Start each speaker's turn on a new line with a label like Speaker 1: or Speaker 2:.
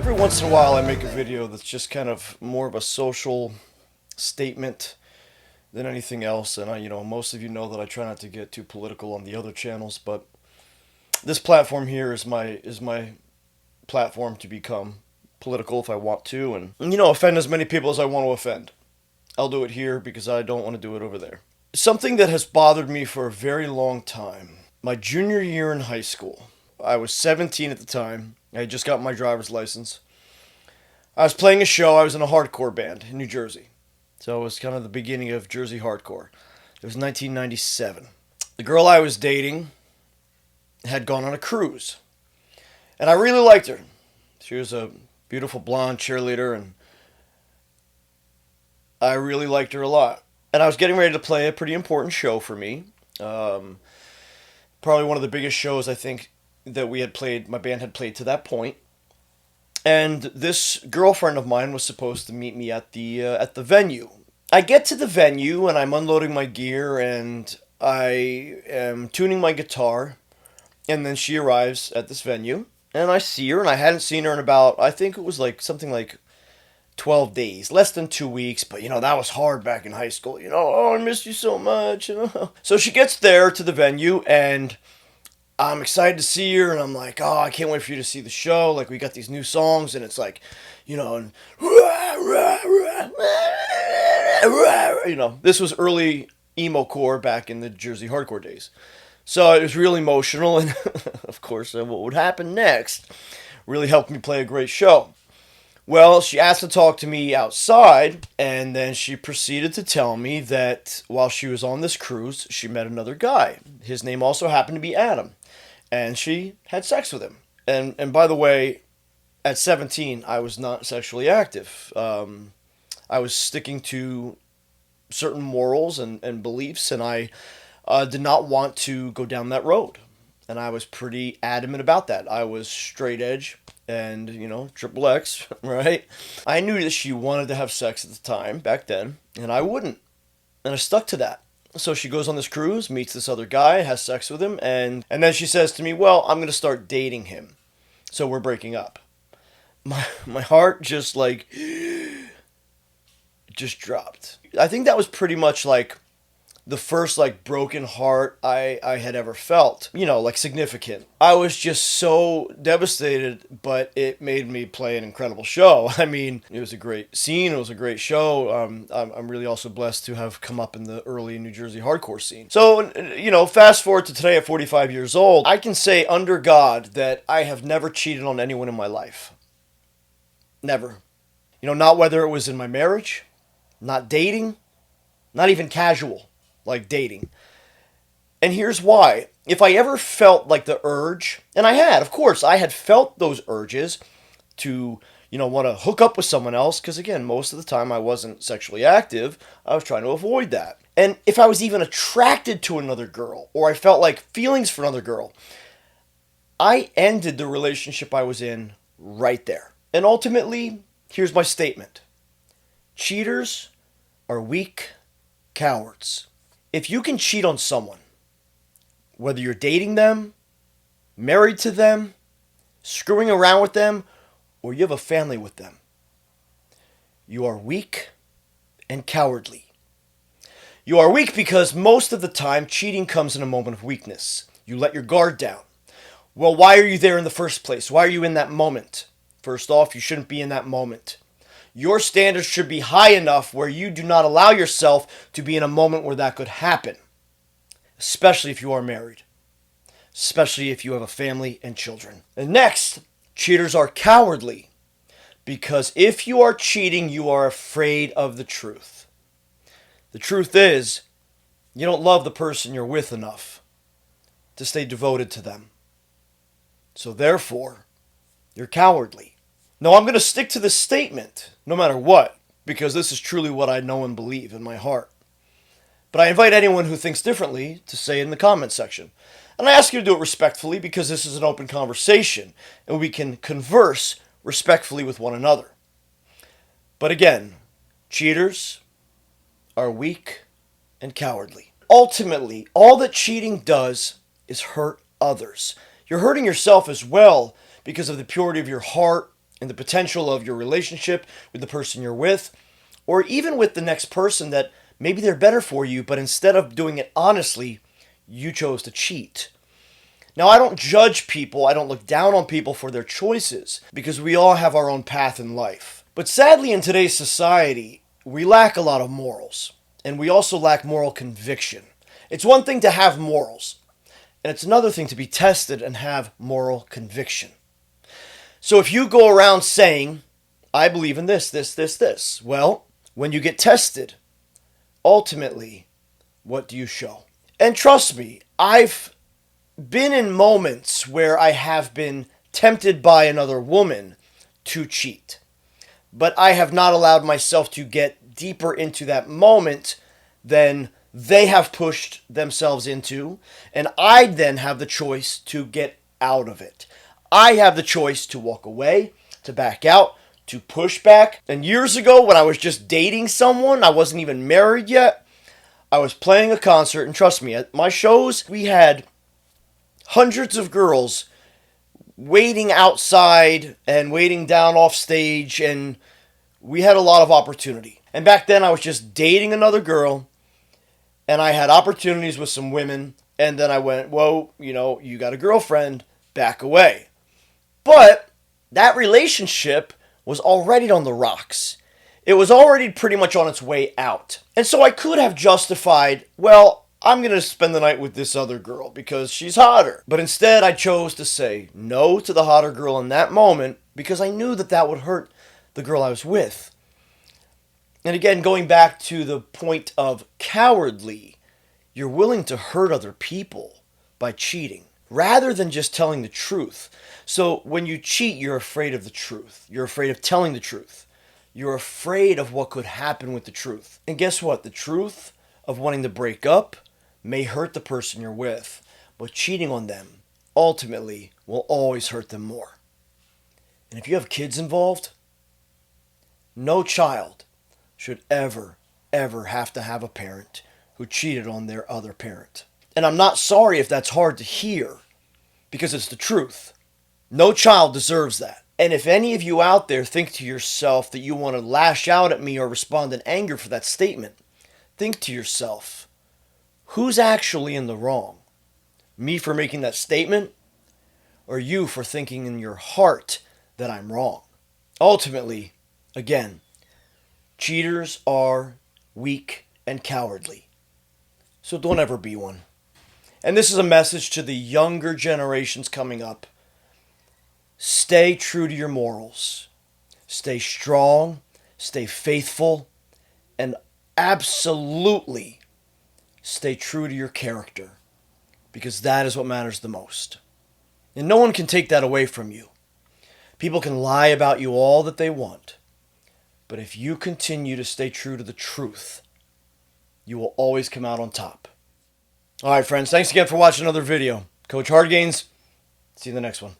Speaker 1: Every once in a while I make a video that's just kind of more of a social statement than anything else, and most of you know that I try not to get too political on the other channels, but this platform here is my platform to become political if I want to, and offend as many people as I want to offend. I'll do it here because I don't want to do it over there. Something that has bothered me for a very long time. My junior year in high school, I was 17 at the time. I had just got my driver's license. I was playing a show. I was in a hardcore band in New Jersey. So it was kind of the beginning of Jersey hardcore. It was 1997. The girl I was dating had gone on a cruise. And I really liked her. She was a beautiful blonde cheerleader, and I really liked her a lot. And I was getting ready to play a pretty important show for me. Probably one of the biggest shows I think that my band had played to that point. And this girlfriend of mine was supposed to meet me at the venue. I get to the venue and I'm unloading my gear and I am tuning my guitar. And then she arrives at this venue and I see her, and I hadn't seen her in about, I think it was like something like 12 days, less than 2 weeks. But that was hard back in high school. Oh, I missed you so much. So she gets there to the venue and I'm excited to see her, and I'm like, oh, I can't wait for you to see the show. Like, we got these new songs, and it's like, and this was early emo core back in the Jersey hardcore days. So it was real emotional, and of course, what would happen next really helped me play a great show. Well, she asked to talk to me outside, and then she proceeded to tell me that while she was on this cruise, she met another guy. His name also happened to be Adam. And she had sex with him. And by the way, at 17, I was not sexually active. I was sticking to certain morals and beliefs, and I did not want to go down that road. And I was pretty adamant about that. I was straight edge and, triple X, right? I knew that she wanted to have sex at the time, back then, and I wouldn't. And I stuck to that. So she goes on this cruise, meets this other guy, has sex with him, and then she says to me, well, I'm going to start dating him. So we're breaking up. My heart just dropped. I think that was pretty much like the first broken heart I had ever felt, significant. I was just so devastated, but it made me play an incredible show. I mean, it was a great scene. It was a great show. I'm really also blessed to have come up in the early New Jersey hardcore scene. So, fast forward to today at 45 years old, I can say under God that I have never cheated on anyone in my life. Never. Not whether it was in my marriage, not dating, not even casual. Like dating. And here's why. If I ever felt like the urge, and I had felt those urges to, want to hook up with someone else, because again, most of the time I wasn't sexually active, I was trying to avoid that. And if I was even attracted to another girl, or I felt like feelings for another girl, I ended the relationship I was in right there. And ultimately, here's my statement. Cheaters are weak cowards. If you can cheat on someone, whether you're dating them, married to them, screwing around with them, or you have a family with them, you are weak and cowardly. You are weak because most of the time cheating comes in a moment of weakness. You let your guard down. Well, why are you there in the first place? Why are you in that moment? First off, you shouldn't be in that moment. Your standards should be high enough where you do not allow yourself to be in a moment where that could happen. Especially if you are married. Especially if you have a family and children. And next, cheaters are cowardly. Because if you are cheating, you are afraid of the truth. The truth is, you don't love the person you're with enough to stay devoted to them. So therefore, you're cowardly. No, I'm going to stick to this statement, no matter what, because this is truly what I know and believe in my heart. But I invite anyone who thinks differently to say it in the comment section. And I ask you to do it respectfully because this is an open conversation, and we can converse respectfully with one another. But again, cheaters are weak and cowardly. Ultimately, all that cheating does is hurt others. You're hurting yourself as well because of the purity of your heart and the potential of your relationship with the person you're with, or even with the next person that maybe they're better for you, but instead of doing it honestly, you chose to cheat. Now, I don't judge people, I don't look down on people for their choices, because we all have our own path in life. But sadly, in today's society, we lack a lot of morals, and we also lack moral conviction. It's one thing to have morals, and it's another thing to be tested and have moral conviction. So if you go around saying, I believe in this, well, when you get tested, ultimately, what do you show? And trust me, I've been in moments where I have been tempted by another woman to cheat. But I have not allowed myself to get deeper into that moment than they have pushed themselves into, and I then have the choice to get out of it. I have the choice to walk away, to back out, to push back. And years ago, when I was just dating someone, I wasn't even married yet, I was playing a concert, and trust me, at my shows, we had hundreds of girls waiting outside and waiting down off stage, and we had a lot of opportunity. And back then, I was just dating another girl, and I had opportunities with some women, and then I went, whoa, you got a girlfriend, back away. But that relationship was already on the rocks. It was already pretty much on its way out. And so I could have justified, well, I'm going to spend the night with this other girl because she's hotter. But instead, I chose to say no to the hotter girl in that moment because I knew that that would hurt the girl I was with. And again, going back to the point of cowardly, you're willing to hurt other people by cheating rather than just telling the truth. So when you cheat, you're afraid of the truth. You're afraid of telling the truth. You're afraid of what could happen with the truth. And guess what? The truth of wanting to break up may hurt the person you're with, but cheating on them ultimately will always hurt them more. And if you have kids involved, no child should ever have to have a parent who cheated on their other parent. And I'm not sorry if that's hard to hear, because it's the truth. No child deserves that. And if any of you out there think to yourself that you want to lash out at me or respond in anger for that statement, think to yourself, who's actually in the wrong? Me for making that statement, or you for thinking in your heart that I'm wrong? Ultimately, again, cheaters are weak and cowardly. So don't ever be one. And this is a message to the younger generations coming up. Stay true to your morals. Stay strong, stay faithful, and absolutely stay true to your character, because that is what matters the most. And no one can take that away from you. People can lie about you all that they want, but if you continue to stay true to the truth, you will always come out on top. All right, friends, thanks again for watching another video. Coach Hardgains, see you in the next one.